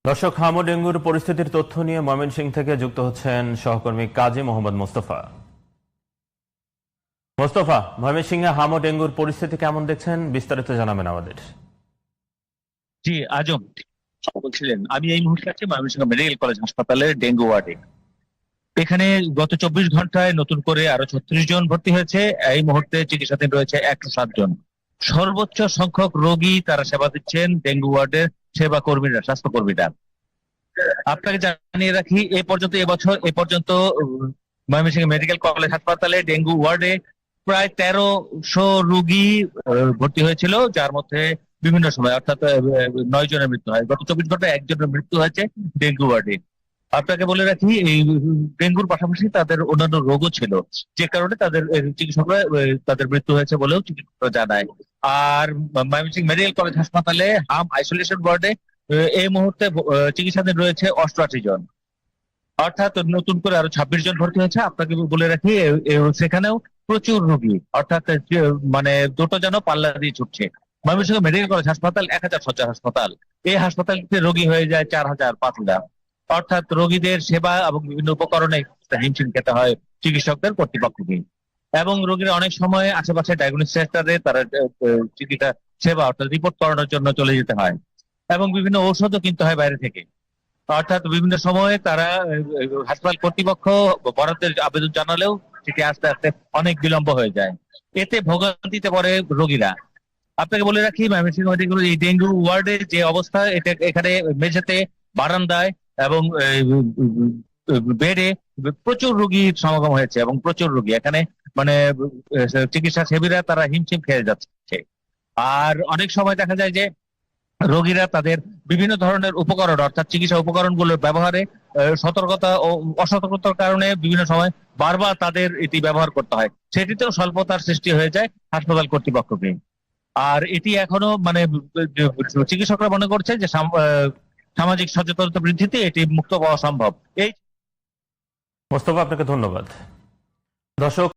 দর্শক, হামো ডেঙ্গুর পরিস্থিতির তথ্য নিয়ে ময়মনসিংহ থেকে যুক্ত হচ্ছেন সহকর্মী কাজী মোহাম্মদ মোস্তফা। মোস্তফা, ময়মনসিংহে হামো ডেঙ্গুর পরিস্থিতি কেমন দেখছেন, বিস্তারিত জানাবেন আমাদের। জি আজম বলছিলেন, আমি এই মুহূর্তে আছি ময়মনসিংহ মেডিকেল কলেজ হাসপাতালের ডেঙ্গু ওয়ার্ডে। এখানে গত 24 ঘন্টায় নতুন করে আরো 36 জন ভর্তি হয়েছে। এই মুহূর্তে চিকিৎসাধীন রয়েছে 107 জন। সর্বোচ্চ সংখ্যক রোগী তারা সেবা দিচ্ছেন ডেঙ্গু ওয়ার্ডের সেবা কর্মীরা, স্বাস্থ্যকর্মীরা। আপনাকে জানিয়ে রাখি, এ পর্যন্ত ময়মনসিংহ মেডিকেল কলেজ হাসপাতালে ডেঙ্গু ওয়ার্ডে প্রায় 1300 রোগী ভর্তি হয়েছিল, যার মধ্যে বিভিন্ন সময় অর্থাৎ 9 জনের মৃত্যু হয়। গত 24 ঘন্টায় একজনের মৃত্যু হয়েছে ডেঙ্গু ওয়ার্ডে। আপনাকে বলে রাখি, এই ডেঙ্গুর পাশাপাশি তাদের অন্যান্য রোগও ছিল, যে কারণে তাদের চিকিৎসকরা তাদের মৃত্যু হয়েছে বলেও চিকিৎসকরা জানায়। আর ময়মনসিংহ মেডিকেল কলেজ হাসপাতালে হাম আইসোলেশন ওয়ার্ডে এই মুহূর্তে চিকিৎসাধীন রয়েছে 88 জন, অর্থাৎ নতুন করে আরো 26 জন ভর্তি হয়েছে। আপনাকে বলে রাখি, সেখানেও প্রচুর রোগী, অর্থাৎ মানে দুটো যেন পাল্লা দিয়ে ছুটছে। ময়মনসিংহ মেডিকেল কলেজ হাসপাতাল 1000 শয্যার হাসপাতাল। এই হাসপাতালটিতে রোগী হয়ে যায় 4000 5000, অর্থাৎ রোগীদের সেবা এবং বিভিন্ন উপকরণে হিমশিম খেতে হয় চিকিৎসকদের কর্তৃপক্ষকে। এবং রোগীরা অনেক সময় আশেপাশে ডায়াগনোসিস সেন্টারে তারা চিকিৎসা সেবা অর্থাৎ রিপোর্ট করানোর জন্য চলে যেতে হয়, এবং বিভিন্ন ঔষধও কিনতে হয় বাইরে থেকে। অর্থাৎ বিভিন্ন সময়ে তারা হাসপাতাল কর্তৃপক্ষ বরাদ্দের আবেদন জানালেও সেটি আস্তে আস্তে অনেক বিলম্ব হয়ে যায়। এতে ভোগান্তিতে পড়ে রোগীরা। আপনাকে বলে রাখি, ময়মনসিংহ মেডিকেল এই ডেঙ্গু ওয়ার্ডের যে অবস্থা, এখানে মেঝেতে, বারান্দায় এবং বেডে প্রচুর রোগীর সমাগম হয়েছে, এবং প্রচুর রোগী এখানে মানে চিকিৎসা সেবীরা তারা হিমশিম খেয়ে যাচ্ছে। আর অনেক সময় দেখা যায় যে রোগীরা তাদের বিভিন্ন ধরনের উপকরণ অর্থাৎ চিকিৎসা উপকরণগুলোর ব্যবহারে সতর্কতা ও অসতর্কতার কারণে বিভিন্ন সময় বারবার তাদের এটি ব্যবহার করতে হয়, সেটিতেও স্বল্পতার সৃষ্টি হয়ে যায় হাসপাতাল কর্তৃপক্ষকে। আর এটি এখনো মানে চিকিৎসকরা মনে করছে যে সামাজিক সচেতনতা বৃদ্ধিতে এটি মুক্ত পাওয়া সম্ভব। এই মোস্তফা, আপনাকে ধন্যবাদ। দর্শক,